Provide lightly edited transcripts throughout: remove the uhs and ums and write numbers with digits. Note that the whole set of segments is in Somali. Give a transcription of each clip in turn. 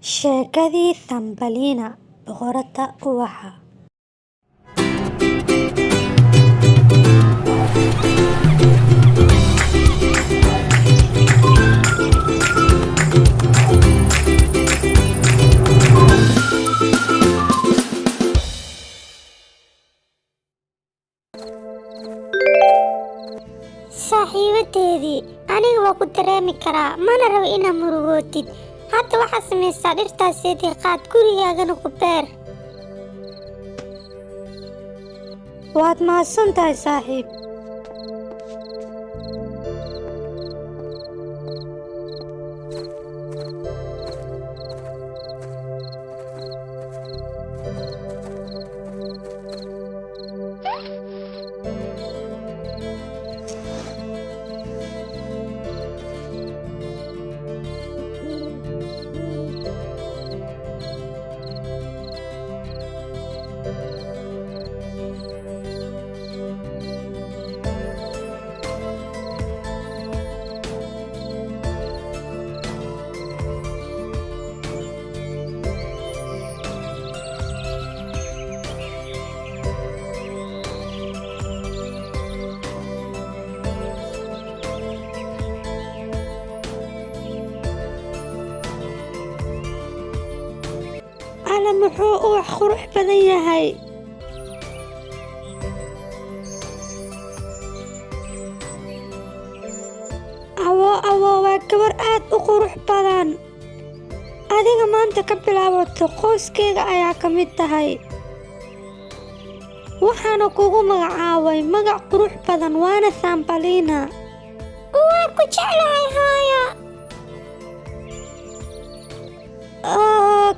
sheekadii Thumbelina boqoradda ubaxa. saaxiibadeedii aniga waa ku dareemi karaa mana rabo inaad murugootid. hadda waxaad samaysaa dhirtaaseedii qaad gurigaagana ku beer. Waad mahadsan tahay saaxiib. Alla muxuu ubax qurux badan yahay. Awo waa gabar aad u qurux badan. Adiga maanta ka bilaabato qoyskeyga ayaa ka mid tahay. Waxaana kugu magacaabay magac qurux badan waana Thumbelina. waa ku jeclahay hooyo.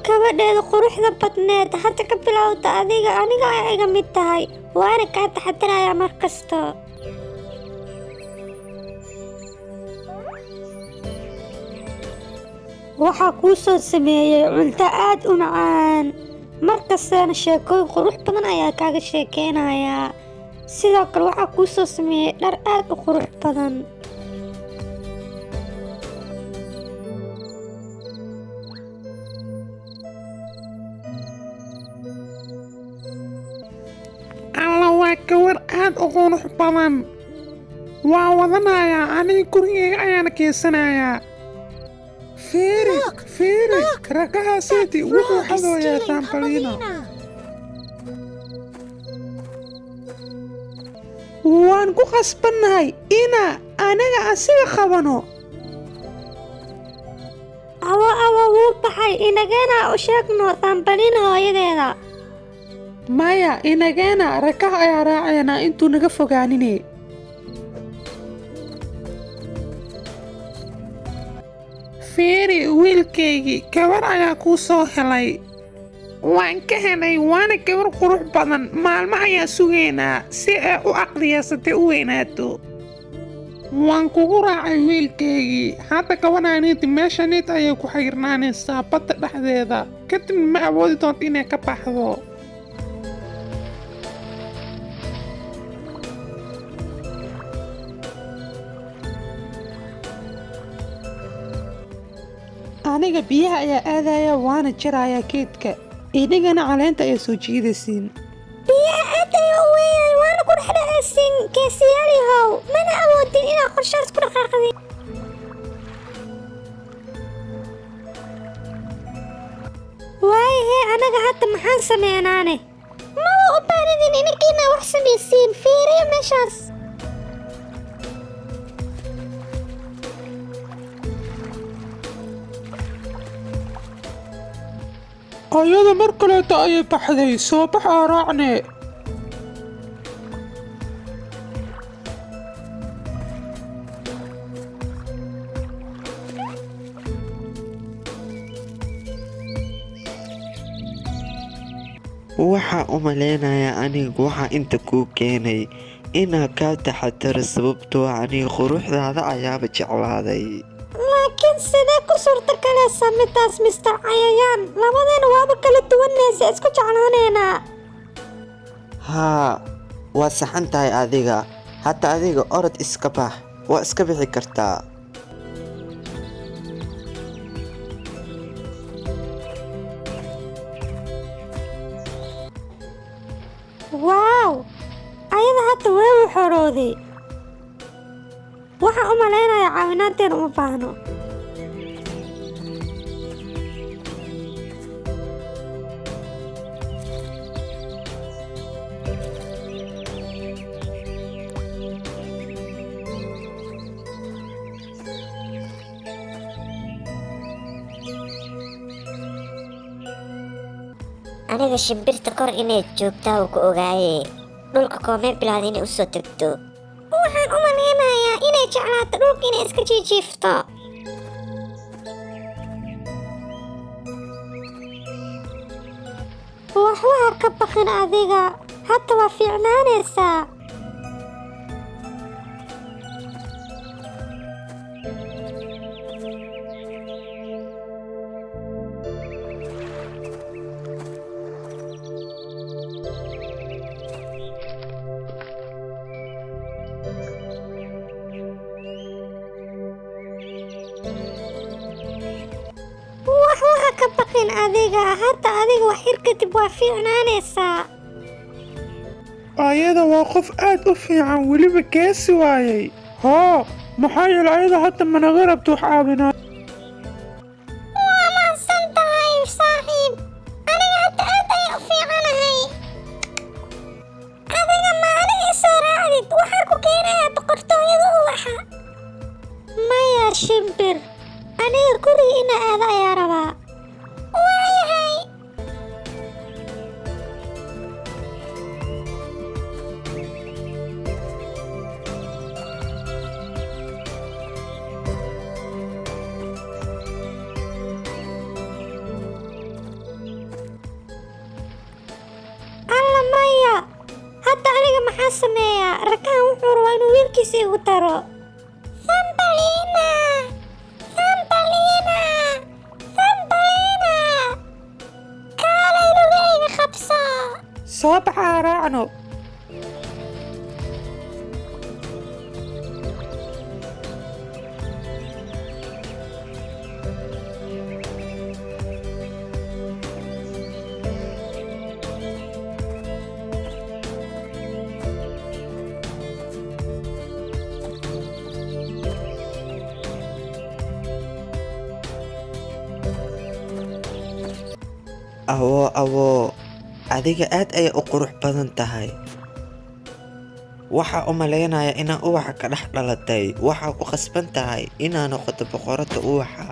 Gabadheeda quruxda badneed hadda ka bilowda aniga ayaa iga mid tahay waana kaa taxadirayaa mar kasta. waxaa kuu soo sameeyey cunto aad u macaan markastana sheekooyin qurux badan ayaa kaaga sheekeynayaa. sidoo kale waxaa kuu soo sameeyey dhar aad u qurux badan. alla waa gabar aad u qurux badan. waa wadanayaa aniga gurigeyga ayaana keysanayaa. fiiri rakahaaseti wuxuu xadooyaa Thumbelina. waan ku qasbannahay anaga asiga qabano. awo wuu baxay inageena u sheegno Thumbelina hooyadeeda. maya inageena rakaha ayaa raacaynaa intuu naga fogaanine. fiiri wiilkaygii gabar ayaa kuu soo helay. waan ka helay waana gabar qurux badan. maalmo ayaa sugaynaa si ay u aqliyaysatay u weynaato. waan kugu raacay wiilkaygii. hadda gabadhaaniiti meeshaniit ayay ku xayrnaanaysaa badda dhexdeeda kadibna ma awoodi doonto inay ka baxdo. aniga biyaha ayaa aadaya waana jarayaa geedka. inagana caleenta ayaa soo jiidaysiin. biyaha aad ayuu u weynay waana ku dhexdhexaysiin geesiyaalihow mana awoodin inaad qorshaas ku dhaqaaqdin. waayahee anaga hadda maxaan sameynaane. maba u baahnidin inagiina wax samaysiin. fiiriya meeshaas. ayada mar kaleeta ayay baxday. soo bax aa raacne. waxaa u malaynayaa anigu waxaa inta kuu keenay inaa kaa taxadaro sababtoo aniga quruxdaada ayaaba jeclaaday. laakiin sidee ku suurtagelaysaa midaas Mr. Cayayaan? labadeena waaba kala duwanaysa isku jeclaaneynaa. haa waa saxan tahay adiga. hadda adiga orod iska bax. waa iska bixi kartaa. xorooday. Waxaan u malaynayaa caawinaanteen uma baahno. aniga shimbirta kor inay joogtaa uu ku ogaaye dhulka koomee bilaada inay usoo tagto. waxaan u malaynayaa inay jeclaato dhulka inay iska jiijiifto. Waxba ka baqin adiga, hadda waa fiicnaanaysaa. Waxba ka baqin adiga, hadda adiga wax yar kadib waa fiicnaanaysaa. ayada waa qof aad u fiican weliba geesi waayey. haa maxaa yeelay ayada hadda managa rabto wax caawinaa. waa mahadsan tahay saaxiib, aniga hadda aad ayaan u fiicanahay. adiga maalin isoo raacdid waxaa ku keenayaa boqortooyada ubaxa. Maya shimbir, aniga guriga ina aado ayaa rabaa. waayahay. Alla maya, hadda aniga maxaa sameeyaa? Rakahan wuxuu rabaa inuu wiilkiisa igu daro. Thumbelina! Thumbelina! Thumbelina! kaalay lugayga qabso. soo baxaa raacno. awoo adiga aad ayay u qurux badan tahay. waxaa u malaynayaa inaa ubaxa ka dhex dhalatay. waxaa ku khasban tahay inaa noqoto boqorada ubaxa.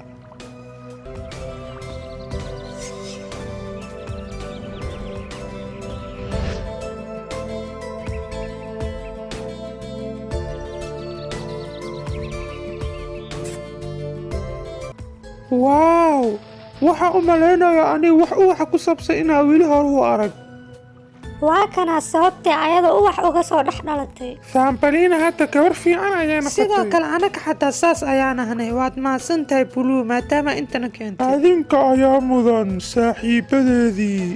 waaw waxaa u malaynayaa aniga wax ubaxa ku saabsan inaa weli hore u arag. Waa kana sababtay ayada ubax uga soo dhex dhalatay. Thumbelina hadda gabar fiican ayay noqotay. sidoo kale anaga xataa saas ayaan ahnay. waad mahadsan tahay Blue maadaama intana keentay. adinka ayaa mudan saaxiibadeedii.